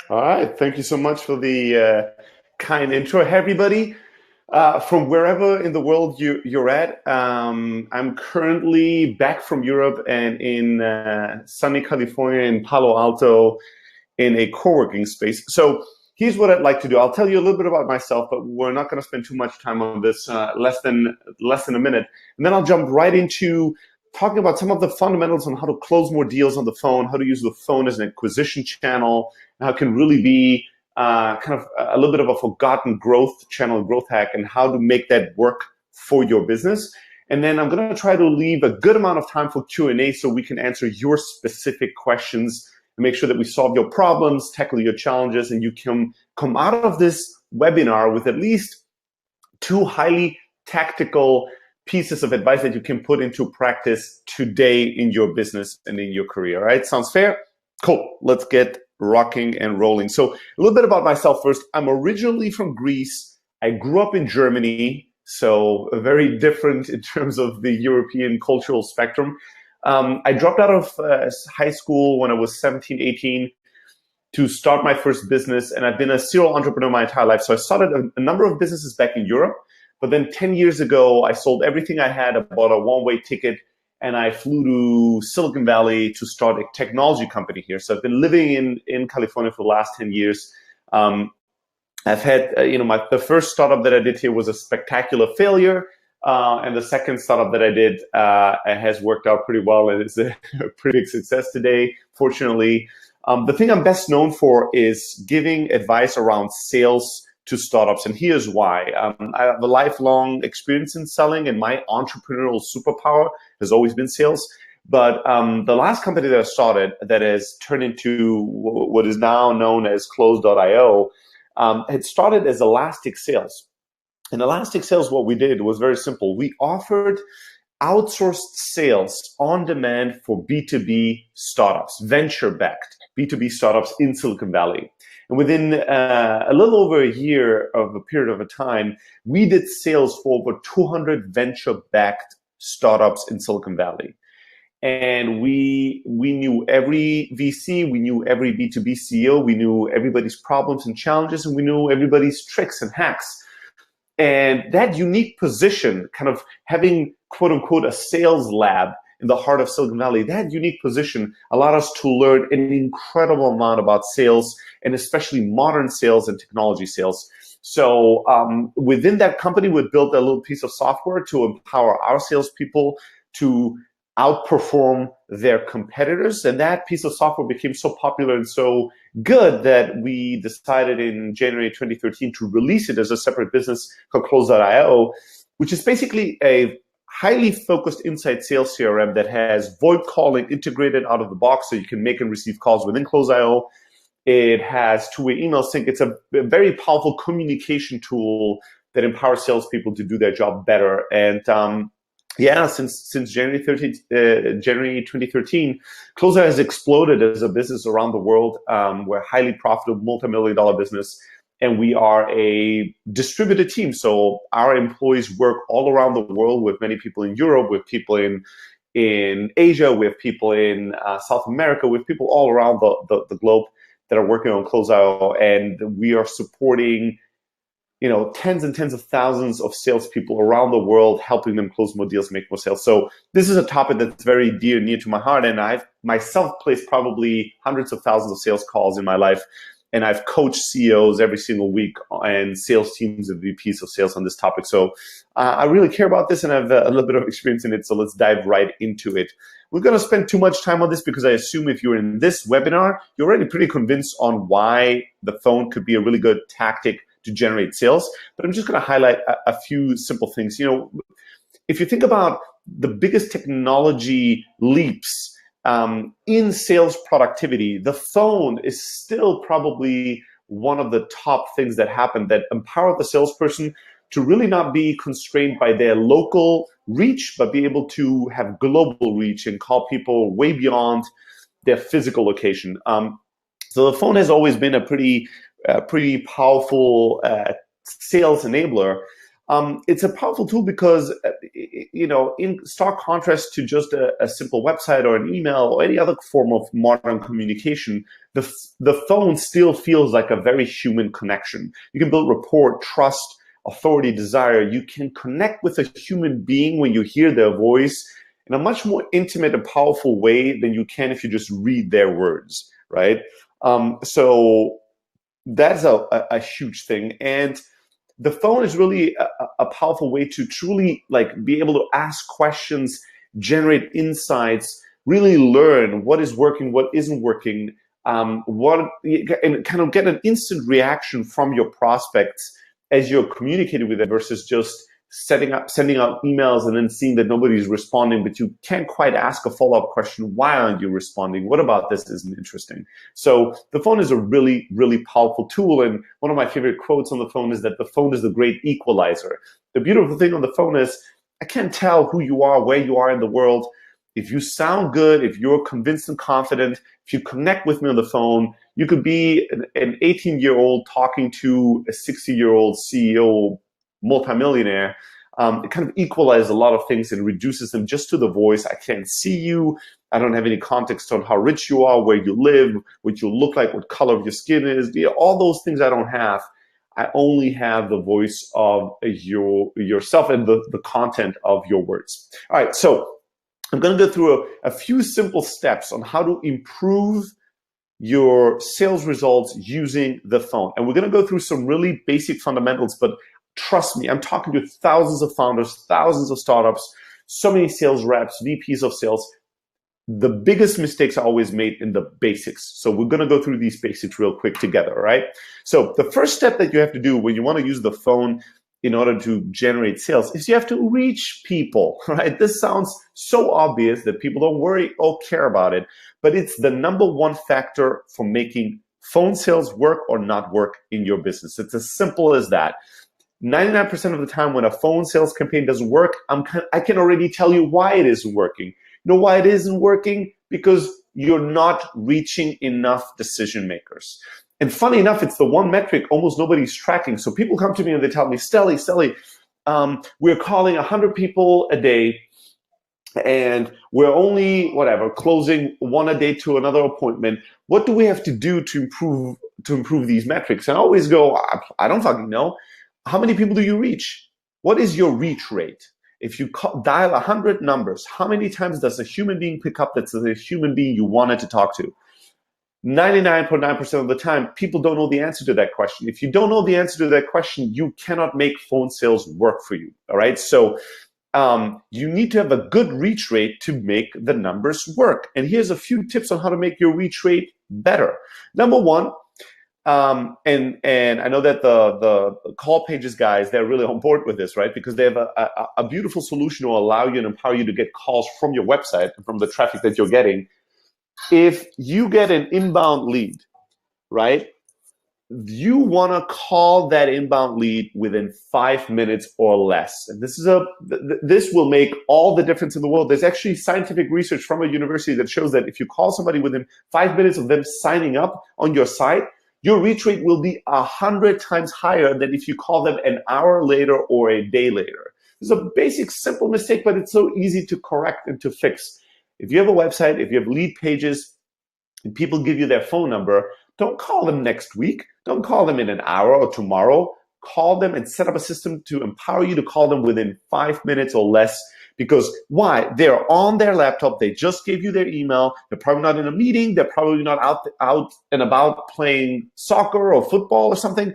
All right. Thank you so much for the kind intro. Hey, everybody, from wherever in the world you're at. I'm currently back from Europe and in sunny California in Palo Alto in a co-working space. So here's what I'd like to do. I'll tell you a little bit about myself, but we're not going to spend too much time on this, less than a minute. And then I'll jump right into talking about some of the fundamentals on how to close more deals on the phone, how to use the phone as an acquisition channel, and how it can really be kind of a little bit of a forgotten growth channel, growth hack, and how to make that work for your business. And then I'm going to try to leave a good amount of time for Q&A so we can answer your specific questions and make sure that we solve your problems, tackle your challenges, and you can come out of this webinar with at least two highly tactical pieces of advice that you can put into practice today in your business and in your career. All right, sounds fair? Cool. Let's get rocking and rolling. So a little bit about myself first. I'm originally from Greece. I grew up in Germany, so very different in terms of the European cultural spectrum. I dropped out of high school when I was 17, 18 to start my first business, and I've been a serial entrepreneur my entire life. So I started a number of businesses back in Europe. But then 10 years ago, I sold everything I had, I bought a one-way ticket, and I flew to Silicon Valley to start a technology company here. So I've been living in California for the last 10 years. I've had, the first startup that I did here was a spectacular failure. And the second startup that I did has worked out pretty well, and it's a pretty big success today, fortunately. The thing I'm best known for is giving advice around sales to startups, and here's why. I have a lifelong experience in selling, and my entrepreneurial superpower has always been sales. But the last company that I started that has turned into what is now known as Close.io had started as Elastic Sales. And Elastic Sales, what we did was very simple. We offered outsourced sales on demand for B2B startups, venture-backed B2B startups in Silicon Valley. And within a little over a year of a period of a time, we did sales for over 200 venture-backed startups in Silicon Valley. And we knew every VC, we knew every B2B CEO, we knew everybody's problems and challenges, and we knew everybody's tricks and hacks. And that unique position, kind of having, quote unquote, a sales lab in the heart of Silicon Valley, that unique position allowed us to learn an incredible amount about sales, and especially modern sales and technology sales. So within that company, we built a little piece of software to empower our salespeople to outperform their competitors. And that piece of software became so popular and so good that we decided in January 2013 to release it as a separate business called Close.io, which is basically a highly focused inside sales CRM that has VoIP calling integrated out of the box so you can make and receive calls within Close.io. It has two-way email sync. It's a very powerful communication tool that empowers salespeople to do their job better. And since January 2013, Close.io has exploded as a business around the world. We're a highly profitable, multi-million-dollar business, and we are a distributed team. So our employees work all around the world, with many people in Europe, with people in Asia, with people in South America, with people all around the globe that are working on Close.io, and we are supporting tens and tens of thousands of salespeople around the world, helping them close more deals, make more sales. So this is a topic that's very dear and near to my heart, and I've myself placed probably hundreds of thousands of sales calls in my life, and I've coached CEOs every single week and sales teams and VPs of sales on this topic. So I really care about this, and I have a little bit of experience in it, so let's dive right into it. We're going to spend too much time on this because I assume if you're in this webinar, you're already pretty convinced on why the phone could be a really good tactic to generate sales. But I'm just going to highlight a few simple things. If you think about the biggest technology leaps in sales productivity, the phone is still probably one of the top things that happen that empower the salesperson to really not be constrained by their local reach, but be able to have global reach and call people way beyond their physical location. So the phone has always been a pretty powerful sales enabler. It's a powerful tool because, in stark contrast to just a simple website or an email or any other form of modern communication, the phone still feels like a very human connection. You can build rapport, trust, authority, desire. You can connect with a human being when you hear their voice in a much more intimate and powerful way than you can if you just read their words, right? So that's a huge thing. And the phone is really a powerful way to truly be able to ask questions, generate insights, really learn what is working, what isn't working, and kind of get an instant reaction from your prospects as you're communicating with them versus just sending out emails and then seeing that nobody's responding, but you can't quite ask a follow-up question. Why aren't you responding? What about this isn't interesting? So the phone is a really, really powerful tool. And one of my favorite quotes on the phone is that the phone is the great equalizer. The beautiful thing on the phone is I can't tell who you are, where you are in the world. If you sound good, if you're convinced and confident, if you connect with me on the phone, you could be an 18-year-old talking to a 60-year-old CEO multimillionaire. It kind of equalizes a lot of things and reduces them just to the voice. I can't see you. I don't have any context on how rich you are, where you live, what you look like, what color of your skin is. All those things I don't have. I only have the voice of yourself and the content of your words. All right, so I'm going to go through a few simple steps on how to improve your sales results using the phone. And we're going to go through some really basic fundamentals, but trust me, I'm talking to thousands of founders, thousands of startups, so many sales reps, VPs of sales. The biggest mistakes are always made in the basics. So we're going to go through these basics real quick together, all right? So the first step that you have to do when you want to use the phone in order to generate sales is you have to reach people, right? This sounds so obvious that people don't worry or care about it, but it's the number one factor for making phone sales work or not work in your business. It's as simple as that. 99% of the time when a phone sales campaign doesn't work, I can already tell you why it isn't working. You know why it isn't working? Because you're not reaching enough decision makers. And funny enough, it's the one metric almost nobody's tracking. So people come to me and they tell me, Stelly, we're calling 100 people a day and we're only, closing one a day to another appointment. What do we have to do to improve these metrics? And I always go, I don't fucking know. How many people do you reach? What is your reach rate? If you dial 100 numbers, how many times does a human being pick up that's a human being you wanted to talk to? 99.9% of the time, people don't know the answer to that question. If you don't know the answer to that question, you cannot make phone sales work for you, all right? So you need to have a good reach rate to make the numbers work. And here's a few tips on how to make your reach rate better. Number one, and I know that the CallPages guys, they're really on board with this, right? Because they have a beautiful solution to allow you and empower you to get calls from your website and from the traffic that you're getting. If you get an inbound lead, right, you want to call that inbound lead within 5 minutes or less. And this will make all the difference in the world. There's actually scientific research from a university that shows that if you call somebody within 5 minutes of them signing up on your site, your reach rate will be 100 times higher than if you call them an hour later or a day later. It's a basic, simple mistake, but it's so easy to correct and to fix. If you have a website, if you have lead pages, and people give you their phone number, don't call them next week. Don't call them in an hour or tomorrow. Call them and set up a system to empower you to call them within 5 minutes or less. Because why? They're on their laptop. They just gave you their email. They're probably not in a meeting. They're probably not out and about playing soccer or football or something.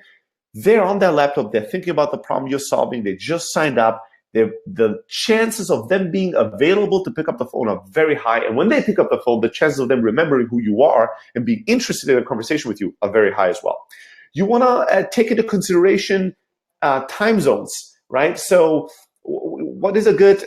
They're on their laptop. They're thinking about the problem you're solving. They just signed up. The chances of them being available to pick up the phone are very high. And when they pick up the phone, the chances of them remembering who you are and being interested in a conversation with you are very high as well. You want to take into consideration time zones, right? So what is a good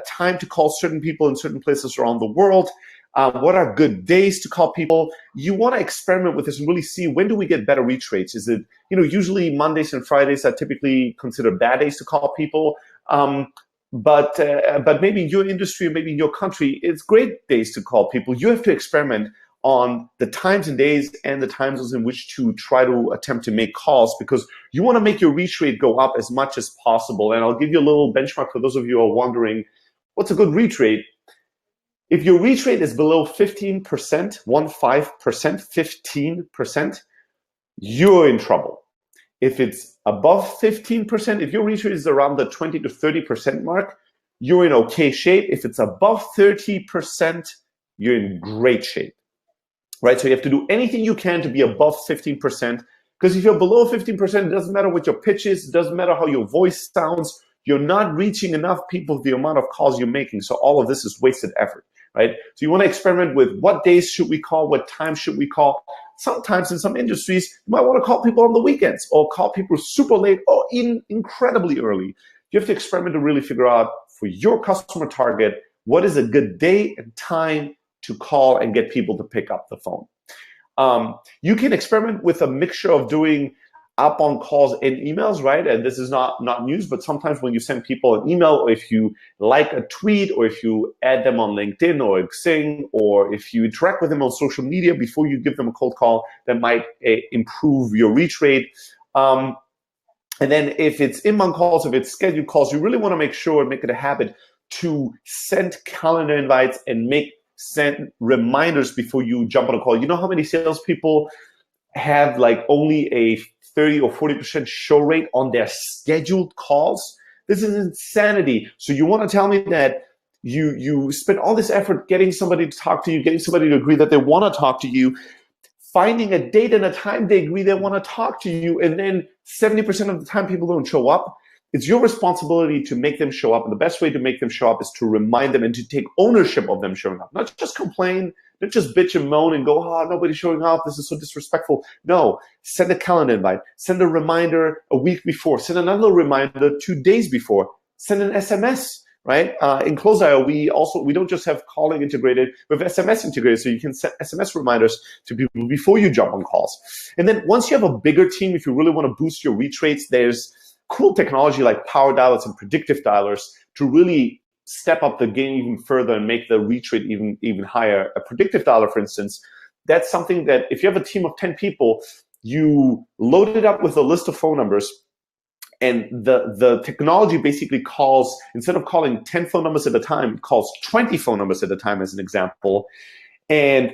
time to call certain people in certain places around the world? What are good days to call people? You want to experiment with this and really see, when do we get better reach rates? Is it, usually Mondays and Fridays are typically considered bad days to call people. But maybe in your industry or maybe in your country, it's great days to call people. You have to experiment on the times and days and the times in which to try to attempt to make calls, because you want to make your reach rate go up as much as possible. And I'll give you a little benchmark for those of you who are wondering, what's a good reach rate? If your reach rate is below 15%, 15%, you're in trouble. If it's above 15%, if your reach rate is around the 20 to 30% mark, you're in okay shape. If it's above 30%, you're in great shape, right? So you have to do anything you can to be above 15%, because if you're below 15%, it doesn't matter what your pitch is, it doesn't matter how your voice sounds, you're not reaching enough people with the amount of calls you're making. So all of this is wasted effort, right? So you want to experiment with what days should we call, what time should we call. Sometimes in some industries, you might want to call people on the weekends or call people super late or even incredibly early. You have to experiment to really figure out for your customer target, what is a good day and time to call and get people to pick up the phone. You can experiment with a mixture of doing outbound calls and emails, right? And this is not news, but sometimes when you send people an email, or if you like a tweet, or if you add them on LinkedIn or Xing, or if you interact with them on social media before you give them a cold call, that might improve your reach rate. And then if it's inbound calls, if it's scheduled calls, you really want to make it a habit to send calendar invites and send reminders before you jump on a call. You know how many salespeople have like only a 30 or 40% show rate on their scheduled calls? This is insanity. So you want to tell me that you spend all this effort getting somebody to talk to you, getting somebody to agree that they want to talk to you, finding a date and a time they agree they want to talk to you, and then 70% of the time people don't show up. It's your responsibility to make them show up. And the best way to make them show up is to remind them and to take ownership of them showing up. Not just complain, not just bitch and moan and go, oh, nobody's showing up, this is so disrespectful. No, send a calendar invite, send a reminder a week before, send another reminder 2 days before, send an SMS, right? In Close.io, we don't just have calling integrated, we have SMS integrated, so you can send SMS reminders to people before you jump on calls. And then once you have a bigger team, if you really want to boost your reach rates, there's cool technology like power dialers and predictive dialers to really step up the game even further and make the reach rate even higher. A predictive dialer, for instance, that's something that if you have a team of 10 people, you load it up with a list of phone numbers, and the technology basically calls, instead of calling 10 phone numbers at a time, it calls 20 phone numbers at a time, as an example. And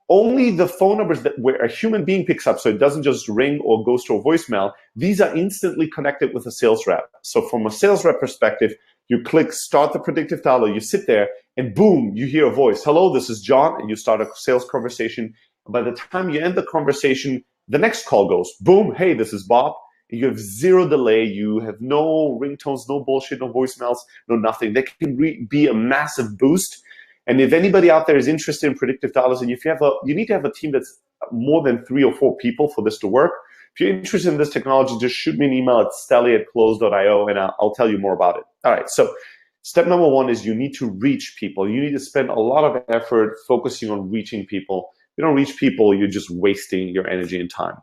only the phone numbers where a human being picks up, so it doesn't just ring or goes to a voicemail, these are instantly connected with a sales rep. So from a sales rep perspective, you click start the predictive dialer, you sit there, and boom, you hear a voice. Hello, this is John, and you start a sales conversation. By the time you end the conversation, the next call goes, boom, hey, this is Bob. You have zero delay, you have no ringtones, no bullshit, no voicemails, no nothing. That can be a massive boost. And if anybody out there is interested in predictive dialers, and if you need to have a team that's more than 3 or 4 people for this to work. If you're interested in this technology, just shoot me an email at stelly@close.io, and I'll tell you more about it. All right, so step number 1 is you need to reach people. You need to spend a lot of effort focusing on reaching people. If you don't reach people, you're just wasting your energy and time.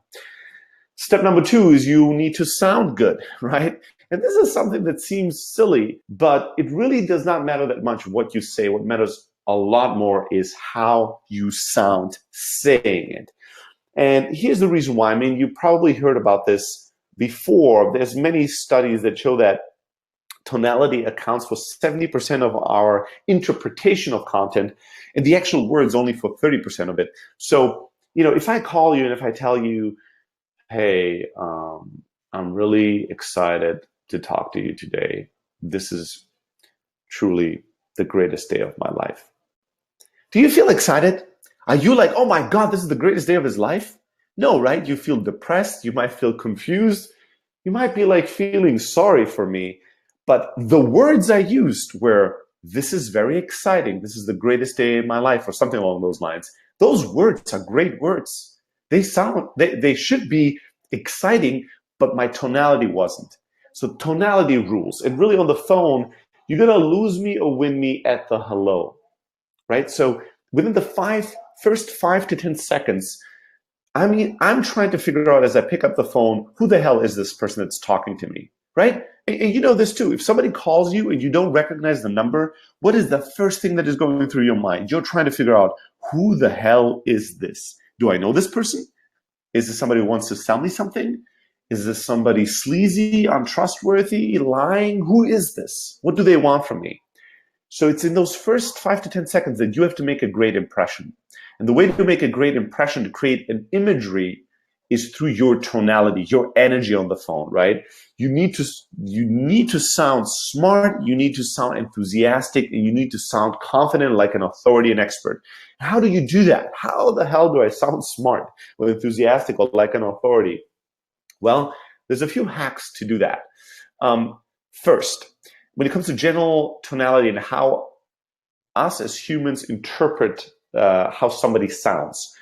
Step number 2 is you need to sound good, right? And this is something that seems silly, but it really does not matter that much what you say. What matters a lot more is how you sound saying it. And here's the reason why. I mean, you probably heard about this before. There's many studies that show that tonality accounts for 70% of our interpretation of content, and the actual words only for 30% of it. So, if I call you and if I tell you, hey, I'm really excited to talk to you today. This is truly the greatest day of my life. Do you feel excited? Are you like, oh my God, this is the greatest day of his life? No, right? You feel depressed. You might feel confused. You might be like feeling sorry for me. But the words I used were, this is very exciting. This is the greatest day in my life, or something along those lines. Those words are great words. They should be exciting, but my tonality wasn't. So tonality rules. And really on the phone, you're going to lose me or win me at the hello, right? So within the first 5 to 10 seconds, I'm trying to figure out as I pick up the phone, who the hell is this person that's talking to me, right? And you know this too. If somebody calls you and you don't recognize the number, what is the first thing that is going through your mind? You're trying to figure out, who the hell is this? Do I know this person? Is this somebody who wants to sell me something? Is this somebody sleazy, untrustworthy, lying? Who is this? What do they want from me? So it's in those first 5 to 10 seconds that you have to make a great impression. And the way to make a great impression, to create an imagery, is through your tonality, your energy on the phone, right? You need to sound smart, you need to sound enthusiastic, and you need to sound confident like an authority and expert. How do you do that? How the hell do I sound smart or enthusiastic or like an authority? Well, there's a few hacks to do that. First, when it comes to general tonality and how us as humans interpret how somebody sounds.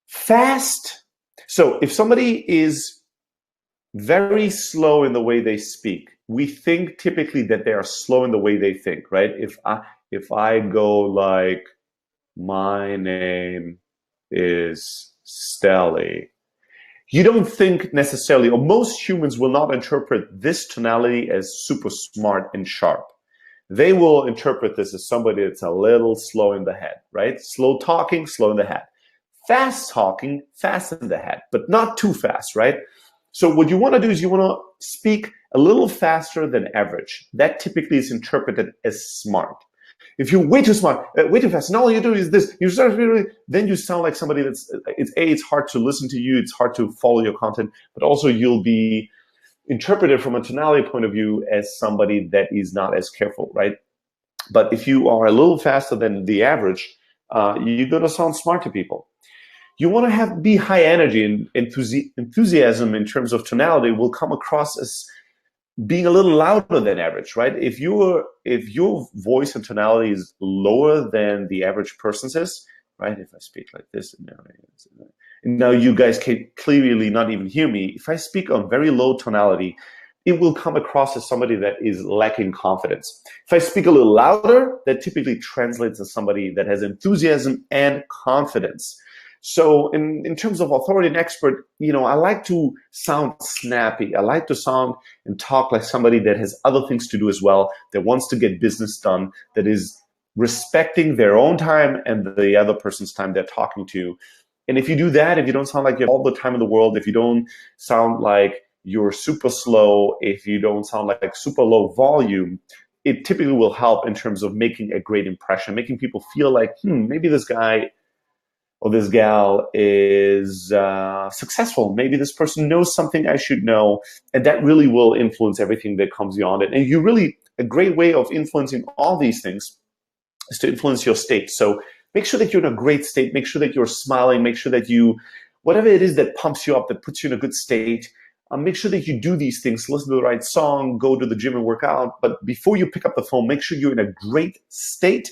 Fast. So if somebody is very slow in the way they speak, we think typically that they are slow in the way they think, right? If I go like, my name is Stelly, you don't think necessarily, or most humans will not interpret this tonality as super smart and sharp. They will interpret this as somebody that's a little slow in the head, right? Slow talking, slow in the head. Fast talking, fast in the head, but not too fast, right? So what you want to do is you want to speak a little faster than average. That typically is interpreted as smart. If you're way too smart, way too fast, and all you do is this, you start really, then you sound like somebody it's hard to listen to you, it's hard to follow your content, but also you'll be interpreted from a tonality point of view as somebody that is not as careful, right? But if you are a little faster than the average, you're going to sound smart to people. You want to be high energy, and enthusiasm in terms of tonality will come across as being a little louder than average, right? If your voice and tonality is lower than the average person's is, right? If I speak like this, and now you guys can clearly not even hear me. If I speak on very low tonality, it will come across as somebody that is lacking confidence. If I speak a little louder, that typically translates as somebody that has enthusiasm and confidence. So in terms of authority and expert, I like to sound snappy. I like to sound and talk like somebody that has other things to do as well, that wants to get business done, that is respecting their own time and the other person's time they're talking to. And if you do that, if you don't sound like you have all the time in the world, if you don't sound like you're super slow, if you don't sound like super low volume, it typically will help in terms of making a great impression, making people feel like, maybe this guy or this gal is successful. Maybe this person knows something I should know. And that really will influence everything that comes beyond it. And a great way of influencing all these things is to influence your state. So make sure that you're in a great state. Make sure that you're smiling. Make sure that whatever it is that pumps you up, that puts you in a good state, make sure that you do these things. Listen to the right song, go to the gym and work out. But before you pick up the phone, make sure you're in a great state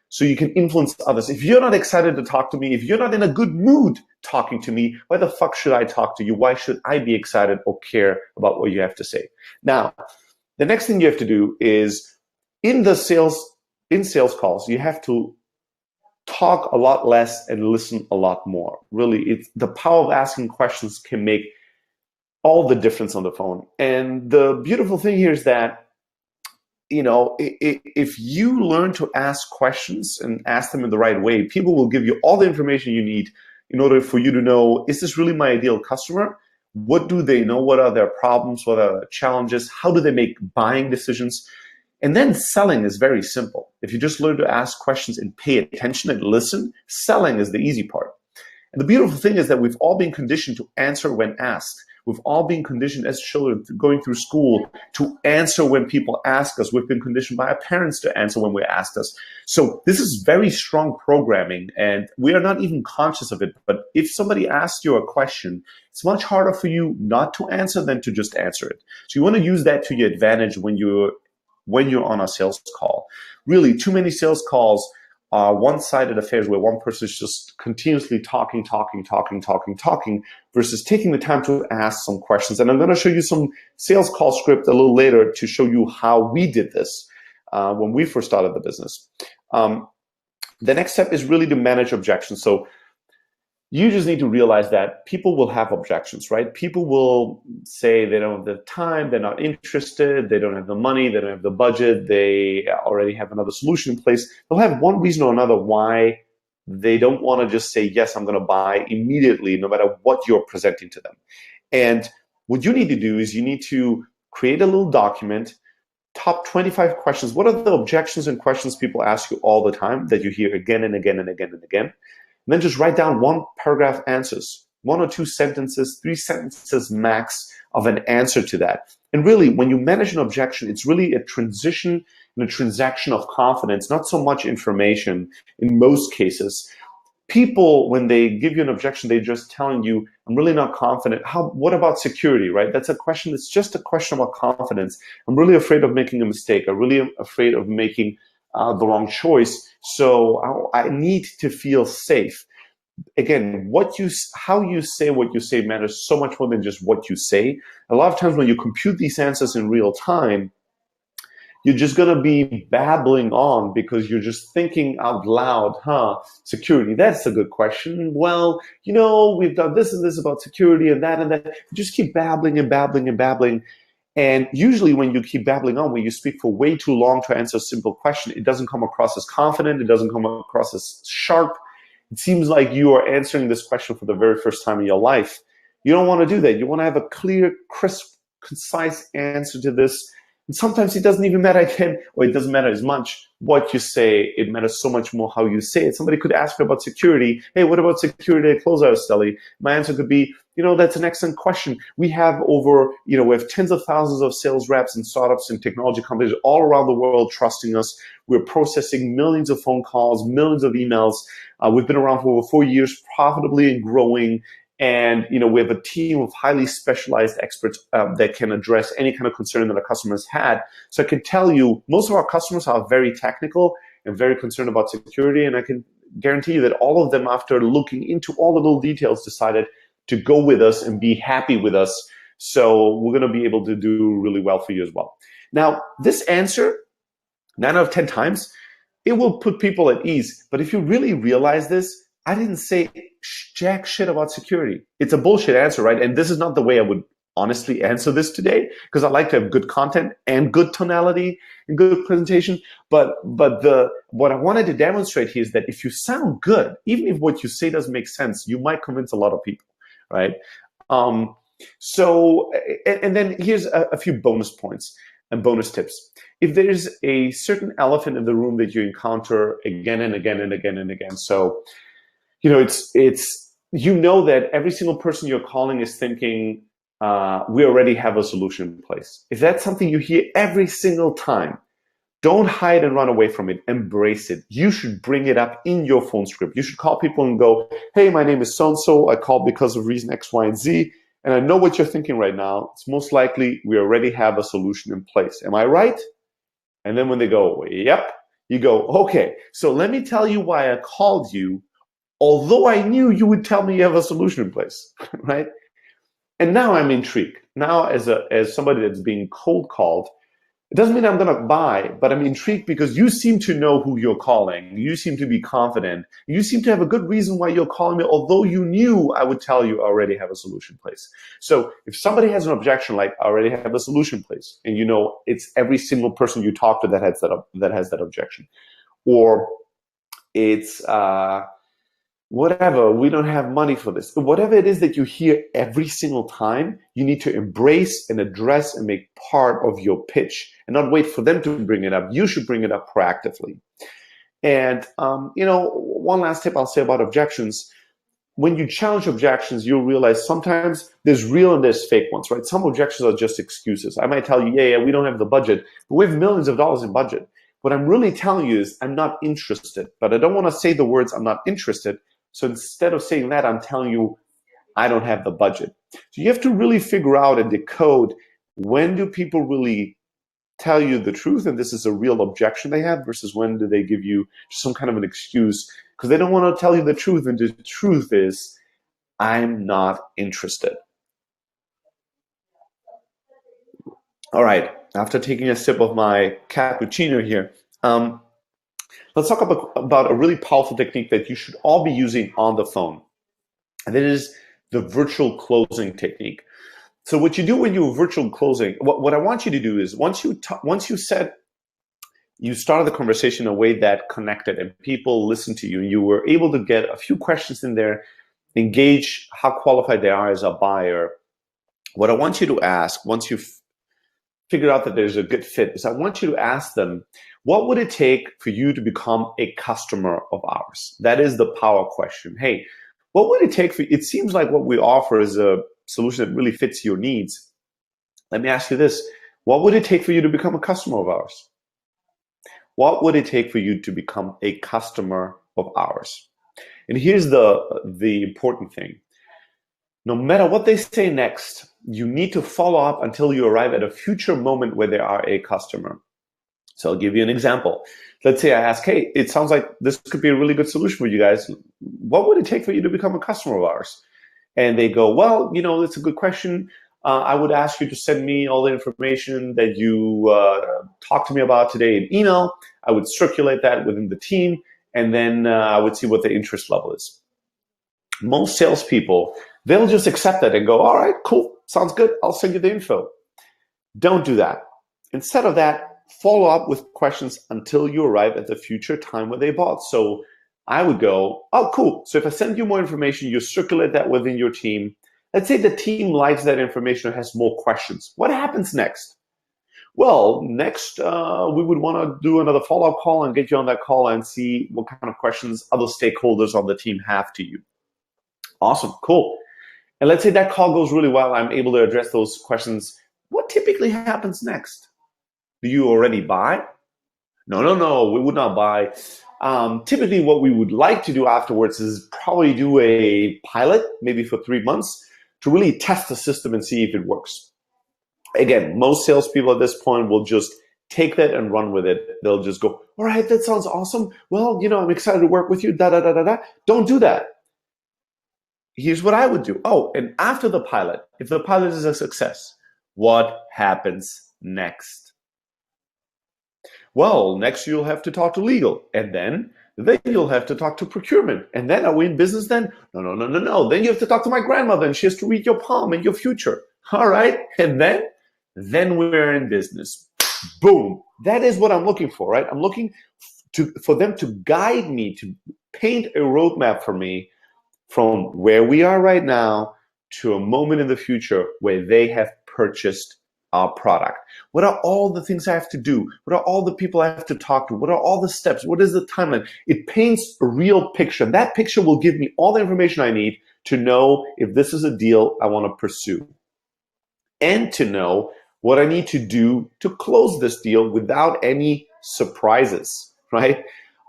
so you can influence others. If you're not excited to talk to me, if you're not in a good mood talking to me, why the fuck should I talk to you? Why should I be excited or care about what you have to say? Now, the next thing you have to do is in sales calls, you have to talk a lot less and listen a lot more. Really, it's the power of asking questions can make all the difference on the phone. And the beautiful thing here is that if you learn to ask questions and ask them in the right way, people will give you all the information you need in order for you to know, is this really my ideal customer? What do they know? What are their problems? What are their challenges? How do they make buying decisions? And then selling is very simple. If you just learn to ask questions and pay attention and listen, selling is the easy part. And the beautiful thing is that we've all been conditioned to answer when asked. We've all been conditioned as children going through school to answer when people ask us. We've been conditioned by our parents to answer when we're asked us. So this is very strong programming, and we are not even conscious of it. But if somebody asks you a question, it's much harder for you not to answer than to just answer it. So you want to use that to your advantage when you're on a sales call. Really, too many sales calls are one-sided affairs where one person is just continuously talking versus taking the time to ask some questions. And I'm going to show you some sales call script a little later to show you how we did this when we first started the business. The next step is really to manage objections. So you just need to realize that people will have objections, right? People will say they don't have the time, they're not interested, they don't have the money, they don't have the budget, they already have another solution in place. They'll have one reason or another why They don't want to just say, yes, I'm going to buy immediately, no matter what you're presenting to them. And what you need to do is you need to create a little document, top 25 questions. What are the objections and questions people ask you all the time that you hear again and again and again and again? And then just write down one paragraph answers, 1 or 2 sentences, 3 sentences max of an answer to that. And really, when you manage an objection, it's really a transition and a transaction of confidence, not so much information in most cases. People, when they give you an objection, they're just telling you, I'm really not confident. What about security, right? That's a question that's just a question about confidence. I'm really afraid of making a mistake. I'm really afraid of making the wrong choice. So I need to feel safe. Again, how you say what you say matters so much more than just what you say. A lot of times when you compute these answers in real time, you're just going to be babbling on because you're just thinking out loud, security, that's a good question. Well, we've done this and this about security and that and that. You just keep babbling and babbling and babbling. And usually when you keep babbling on, when you speak for way too long to answer a simple question, it doesn't come across as confident. It doesn't come across as sharp. It seems like you are answering this question for the very first time in your life. You don't want to do that. You want to have a clear, crisp, concise answer to this. And sometimes it doesn't even matter again, or it doesn't matter as much what you say. It matters so much more how you say it. Somebody could ask me about security. Hey, what about security at closeout, Stelly? My answer could be, that's an excellent question. We have we have tens of thousands of sales reps and startups and technology companies all around the world trusting us. We're processing millions of phone calls, millions of emails. We've been around for over 4 years, profitably and growing. And we have a team of highly specialized experts that can address any kind of concern that our customers had. So I can tell you, most of our customers are very technical and very concerned about security. And I can guarantee you that all of them, after looking into all the little details, decided to go with us and be happy with us. So we're going to be able to do really well for you as well. Now, this answer, 9 out of 10 times, it will put people at ease. But if you really realize this, I didn't say jack shit about security. It's a bullshit answer, right? And this is not the way I would honestly answer this today, because I like to have good content and good tonality and good presentation. But what I wanted to demonstrate here is that if you sound good, even if what you say doesn't make sense, you might convince a lot of people, right? And then here's a few bonus points and bonus tips. If there's a certain elephant in the room that you encounter again and again and again and again, so that every single person you're calling is thinking, we already have a solution in place. If that's something you hear every single time, don't hide and run away from it. Embrace it. You should bring it up in your phone script. You should call people and go, hey, my name is so-and-so. I called because of reason X, Y, and Z. And I know what you're thinking right now. It's most likely we already have a solution in place. Am I right? And then when they go, yep, you go, okay, so let me tell you why I called you, although I knew you would tell me you have a solution in place, right? And now I'm intrigued. Now, as somebody that's being cold called, it doesn't mean I'm going to buy, but I'm intrigued because you seem to know who you're calling. You seem to be confident. You seem to have a good reason why you're calling me, although you knew I would tell you I already have a solution in place. So if somebody has an objection like I already have a solution in place, and it's every single person you talk to that has that objection, or it's whatever, we don't have money for this. Whatever it is that you hear every single time, you need to embrace and address and make part of your pitch and not wait for them to bring it up. You should bring it up proactively. And, one last tip I'll say about objections. When you challenge objections, you'll realize sometimes there's real and there's fake ones, right? Some objections are just excuses. I might tell you, yeah, we don't have the budget, but we have millions of dollars in budget. What I'm really telling you is I'm not interested, but I don't want to say the words I'm not interested. So instead of saying that, I'm telling you, I don't have the budget. So you have to really figure out and decode, when do people really tell you the truth and this is a real objection they have, versus when do they give you some kind of an excuse because they don't want to tell you the truth, and the truth is, I'm not interested. All right, after taking a sip of my cappuccino here, let's talk about a really powerful technique that you should all be using on the phone. And that is the virtual closing technique. So what you do when you're virtual closing, what I want you to do is once you set you started the conversation in a way that connected and people listened to you. And you were able to get a few questions in there, engage how qualified they are as a buyer. What I want you to ask once you've figured out that there's a good fit is I want you to ask them, what would it take for you to become a customer of ours? That is the power question. Hey, what would it take for you? It seems like what we offer is a solution that really fits your needs. Let me ask you this. What would it take for you to become a customer of ours? What would it take for you to become a customer of ours? And here's the important thing. No matter what they say next, you need to follow up until you arrive at a future moment where they are a customer. So I'll give you an example. Let's say I ask, hey, it sounds like this could be a really good solution for you guys. What would it take for you to become a customer of ours? And they go, well, that's a good question. I would ask you to send me all the information that you talked to me about today in email. I would circulate that within the team, and then I would see what the interest level is. Most salespeople, they'll just accept that and go, all right, cool, sounds good. I'll send you the info. Don't do that. Instead of that, follow up with questions until you arrive at the future time where they bought. So I would go, oh, cool. So if I send you more information, you circulate that within your team. Let's say the team likes that information or has more questions. What happens next? Well, next, we would want to do another follow-up call and get you on that call and see what kind of questions other stakeholders on the team have to you. Awesome, cool. And let's say that call goes really well. I'm able to address those questions. What typically happens next? Do you already buy? No, we would not buy. Typically, what we would like to do afterwards is probably do a pilot, maybe for 3 months, to really test the system and see if it works. Again, most salespeople at this point will just take that and run with it. They'll just go, all right, that sounds awesome. Well, I'm excited to work with you, da-da-da-da-da. Don't do that. Here's what I would do. Oh, and after the pilot, if the pilot is a success, what happens next? Well, next you'll have to talk to legal, and then you'll have to talk to procurement. And then are we in business then? No. Then you have to talk to my grandmother, and she has to read your palm and your future. All right, and then we're in business. Boom. That is what I'm looking for, right? I'm looking for them to guide me, to paint a roadmap for me from where we are right now to a moment in the future where they have purchased our product. What are all the things I have to do? What are all the people I have to talk to? What are all the steps? What is the timeline? It paints a real picture. That picture will give me all the information I need to know if this is a deal I want to pursue, and to know what I need to do to close this deal without any surprises, right?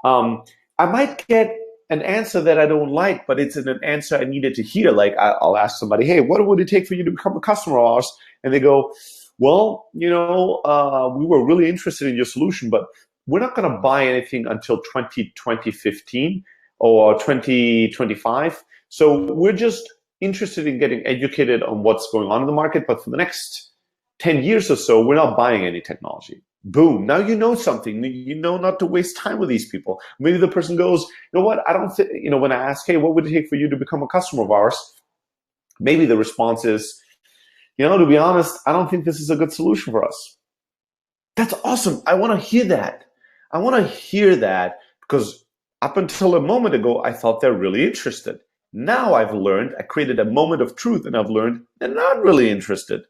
I might get an answer that I don't like, but it's an answer I needed to hear. Like I'll ask somebody, hey, what would it take for you to become a customer of ours? And they go, well, we were really interested in your solution, but we're not going to buy anything until 2015 or 2025. So we're just interested in getting educated on what's going on in the market, but for the next 10 years or so, we're not buying any technology. Boom. Now you know something. You know not to waste time with these people. Maybe the person goes, you know what, I don't think, when I ask, hey, what would it take for you to become a customer of ours? Maybe the response is, to be honest, I don't think this is a good solution for us. That's awesome. I want to hear that. I want to hear that because up until a moment ago, I thought they're really interested. Now I've learned, I created a moment of truth and I've learned they're not really interested.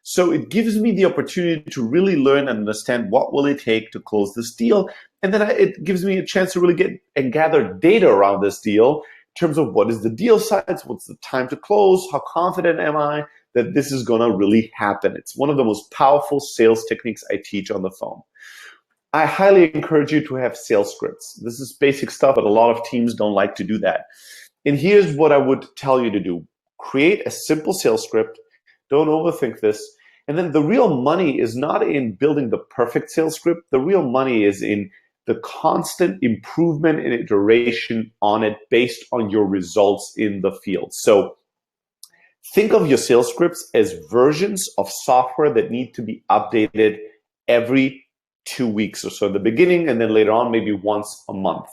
So it gives me the opportunity to really learn and understand what will it take to close this deal. And then it gives me a chance to really get and gather data around this deal in terms of what is the deal size, what's the time to close, how confident am I that this is going to really happen. It's one of the most powerful sales techniques I teach on the phone. I highly encourage you to have sales scripts. This is basic stuff, but a lot of teams don't like to do that. And here's what I would tell you to do. Create a simple sales script. Don't overthink this. And then the real money is not in building the perfect sales script. The real money is in the constant improvement and iteration on it based on your results in the field. So think of your sales scripts as versions of software that need to be updated every 2 weeks or so in the beginning, and then later on, maybe once a month.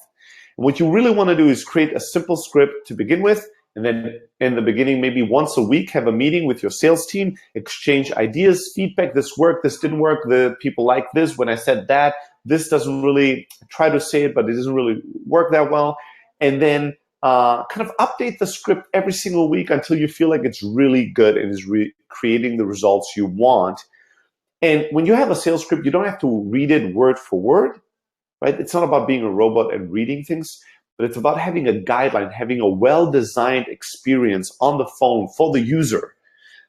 And what you really want to do is create a simple script to begin with, and then in the beginning, maybe once a week, have a meeting with your sales team, exchange ideas, feedback, this worked, this didn't work, the people like this when I said that, this doesn't really, try to say it, but it doesn't really work that well. And then kind of update the script every single week until you feel like it's really good and is creating the results you want. And when you have a sales script, you don't have to read it word for word, right? It's not about being a robot and reading things, but it's about having a guideline, having a well-designed experience on the phone for the user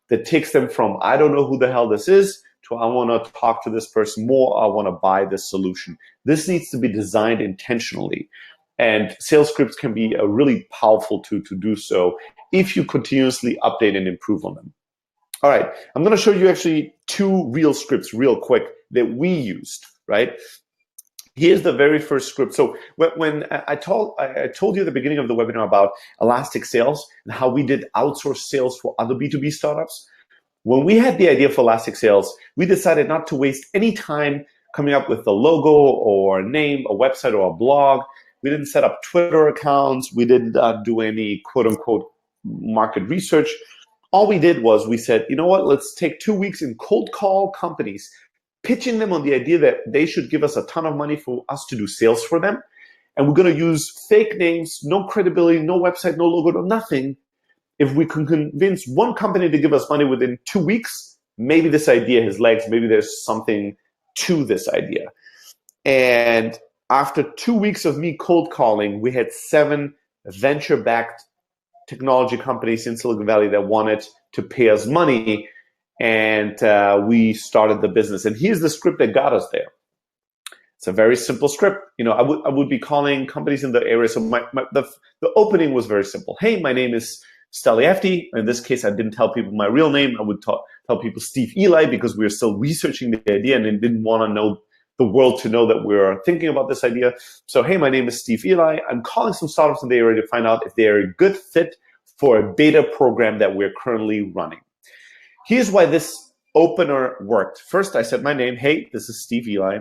that takes them from, I don't know who the hell this is, to I want to talk to this person more, I want to buy this solution. This needs to be designed intentionally. And sales scripts can be a really powerful tool to do so if you continuously update and improve on them. All right, I'm going to show you actually 2 real scripts real quick that we used, right? Here's the very first script. So when I told you at the beginning of the webinar about Elastic Sales and how we did outsource sales for other B2B startups, when we had the idea for Elastic Sales, we decided not to waste any time coming up with a logo or a name, a website or a blog. We didn't set up Twitter accounts. We didn't do any quote unquote market research. All we did was we said, you know what, let's take 2 weeks and cold call companies, pitching them on the idea that they should give us a ton of money for us to do sales for them. And we're going to use fake names, no credibility, no website, no logo, no nothing. If we can convince one company to give us money within 2 weeks, maybe this idea has legs, maybe there's something to this idea. And after 2 weeks of me cold calling, we had 7 venture-backed technology companies in Silicon Valley that wanted to pay us money, and we started the business. And here's the script that got us there. It's a very simple script. You know, I would be calling companies in the area. So the opening was very simple. Hey, my name is Steliefti. In this case, I didn't tell people my real name. I would tell people Steve Eli because we were still researching the idea and didn't want to know the world to know that we're thinking about this idea. So, hey, my name is Steve Eli. I'm calling some startups in the area to find out if they're a good fit for a beta program that we're currently running. Here's why this opener worked. First, I said my name. Hey, this is Steve Eli.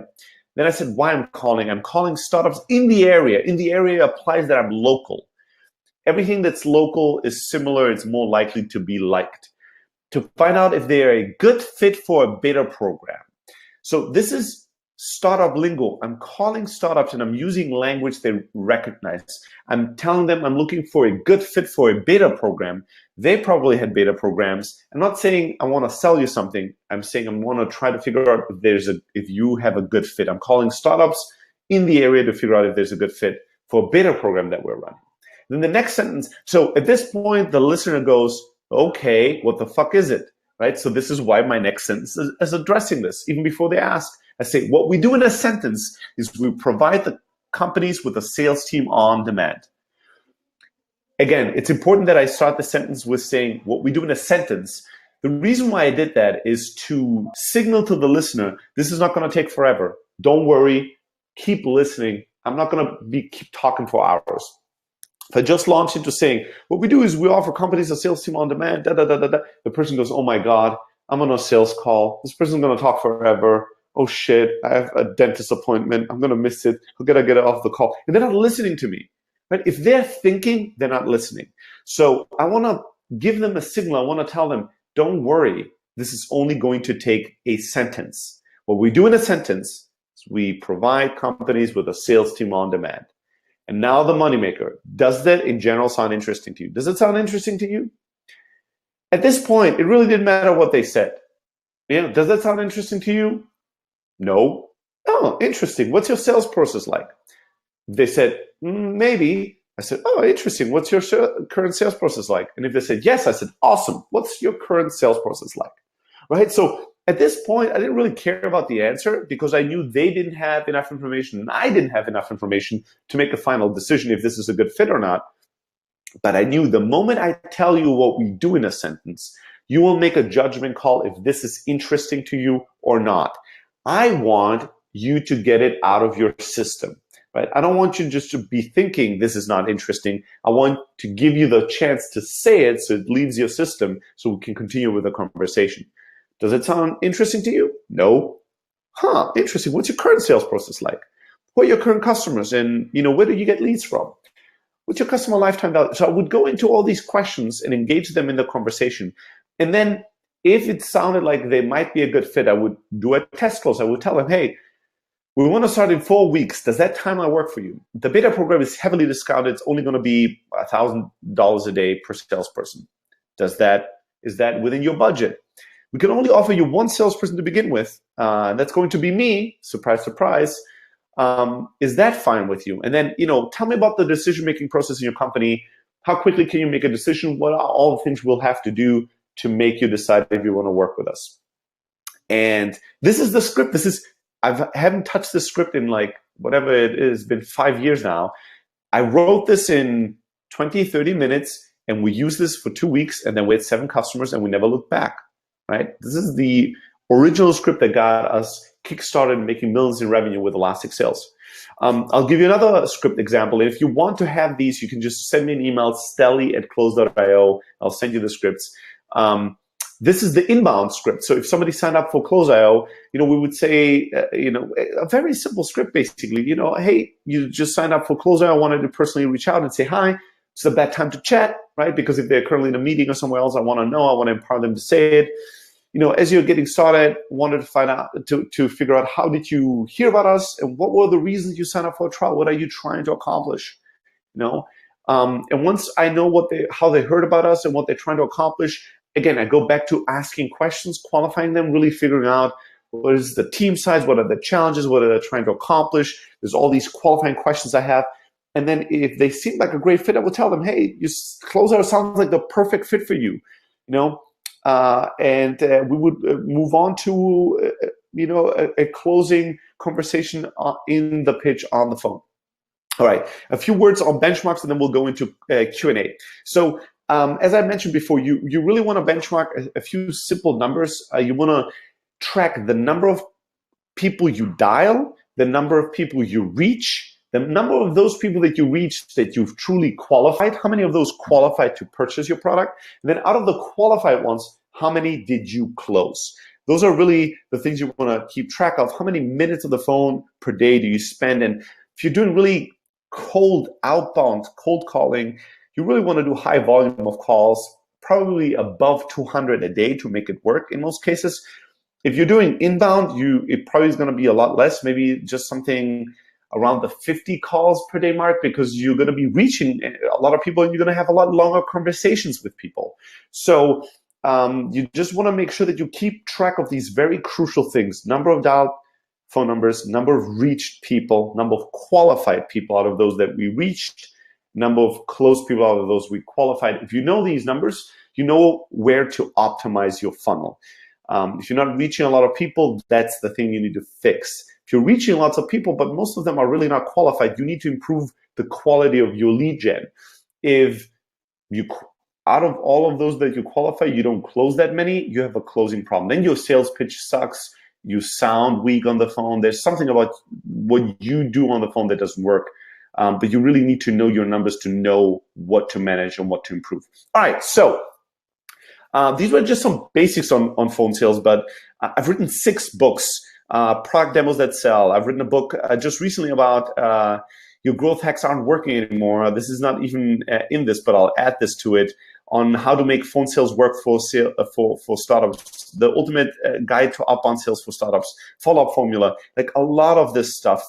Then I said why I'm calling. I'm calling startups in the area. In the area applies that I'm local. Everything that's local is similar. It's more likely to be liked. To find out if they're a good fit for a beta program. So this is startup lingo. I'm calling startups and I'm using language they recognize. I'm telling them I'm looking for a good fit for a beta program. They probably had beta programs. I'm not saying I want to sell you something. I'm saying I want to try to figure out if you have a good fit. I'm calling startups in the area to figure out if there's a good fit for a beta program that we're running. Then the next sentence. So at this point, the listener goes, okay, what the fuck is it? Right? So this is why my next sentence is addressing this, even before they ask. I say, what we do in a sentence is we provide the companies with a sales team on demand. Again, it's important that I start the sentence with saying what we do in a sentence. The reason why I did that is to signal to the listener, this is not going to take forever. Don't worry. Keep listening. I'm not going to keep talking for hours. If I just launch into saying, what we do is we offer companies a sales team on demand, the person goes, oh my God, I'm on a sales call. This person's going to talk forever. Oh shit, I have a dentist appointment. I'm going to miss it. I've got to get off the call. And they're not listening to me. Right? If they're thinking, they're not listening. So I want to give them a signal. I want to tell them, don't worry. This is only going to take a sentence. What we do in a sentence is we provide companies with a sales team on demand. And now the moneymaker. Does that in general sound interesting to you? Does it sound interesting to you? At this point, it really didn't matter what they said. You know, does that sound interesting to you? No. Oh, interesting. What's your sales process like? They said, maybe. I said, oh, interesting. What's your current sales process like? And if they said, yes, I said, awesome. What's your current sales process like? Right? So at this point, I didn't really care about the answer because I knew they didn't have enough information and I didn't have enough information to make a final decision if this is a good fit or not. But I knew the moment I tell you what we do in a sentence, you will make a judgment call if this is interesting to you or not. I want you to get it out of your system, right? I don't want you just to be thinking this is not interesting. I want to give you the chance to say it so it leaves your system so we can continue with the conversation. Does it sound interesting to you? No. Huh, interesting. What's your current sales process like? Who are your current customers and where do you get leads from? What's your customer lifetime value? So I would go into all these questions and engage them in the conversation. And then if it sounded like they might be a good fit, I would do a test close. I would tell them, hey, We want to start in 4 weeks. Does that timeline work for you? The beta program is heavily discounted. It's only going to be $1,000 a day per salesperson. Is that within your budget? We can only offer you one salesperson to begin with. That's going to be me. Surprise, surprise. Is that fine with you? And then, tell me about the decision-making process in your company. How quickly can you make a decision? What are all the things we'll have to do to make you decide if you want to work with us? And this is the script. I haven't touched this script in whatever it is, been 5 years now. I wrote this in 20, 30 minutes, and we used this for 2 weeks, and then we had 7 customers, and we never looked back, right? This is the original script that got us kickstarted making millions in revenue with Elastic Sales. I'll give you another script example. And if you want to have these, you can just send me an email, stelly@close.io. I'll send you the scripts. This is the inbound script. So if somebody signed up for Close.io, we would say, a very simple script basically. Hey, you just signed up for Close.io. I wanted to personally reach out and say hi. It's a bad time to chat, right? Because if they're currently in a meeting or somewhere else, I want to know. I want to empower them to say it. As you're getting started, wanted to find out to figure out how did you hear about us and what were the reasons you signed up for a trial? What are you trying to accomplish? And once I know how they heard about us and what they're trying to accomplish. Again, I go back to asking questions, qualifying them, really figuring out what is the team size, what are the challenges, what are they trying to accomplish. There's all these qualifying questions I have. And then if they seem like a great fit, I will tell them, hey, Close.io sounds like the perfect fit for you, and we would move on to, a closing conversation in the pitch on the phone. All right, a few words on benchmarks, and then we'll go into Q&A. So as I mentioned before, you really want to benchmark a few simple numbers. You want to track the number of people you dial, the number of people you reach, the number of those people that you reach that you've truly qualified, how many of those qualified to purchase your product, and then out of the qualified ones, how many did you close? Those are really the things you want to keep track of. How many minutes of the phone per day do you spend? And if you're doing really cold calling, you really want to do high volume of calls, probably above 200 a day to make it work in most cases. If you're doing inbound, it probably is going to be a lot less, maybe just something around the 50 calls per day mark, because you're going to be reaching a lot of people and you're going to have a lot longer conversations with people. So you just want to make sure that you keep track of these very crucial things: number of dialed phone numbers, number of reached people, number of qualified people out of those that we reached, number of closed people out of those we qualified. If you know these numbers, you know where to optimize your funnel. If you're not reaching a lot of people, that's the thing you need to fix. If you're reaching lots of people, but most of them are really not qualified, you need to improve the quality of your lead gen. If you, out of all of those that you qualify, you don't close that many, you have a closing problem. Then your sales pitch sucks. You sound weak on the phone. There's something about what you do on the phone that doesn't work. But you really need to know your numbers to know what to manage and what to improve. All right, so these were just some basics on phone sales, but I've written 6 books, product demos that sell. I've written a book just recently about your growth hacks aren't working anymore. This is not even in this, but I'll add this to it, on how to make phone sales work for startups, the ultimate guide to outbound sales for startups, follow-up formula, like a lot of this stuff.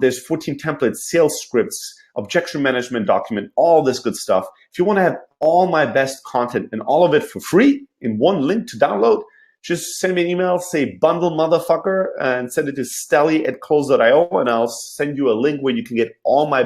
There's 14 templates, sales scripts, objection management document, all this good stuff. If you want to have all my best content and all of it for free in one link to download, just send me an email, say bundle motherfucker, and send it to stelly@close.io, and I'll send you a link where you can get all my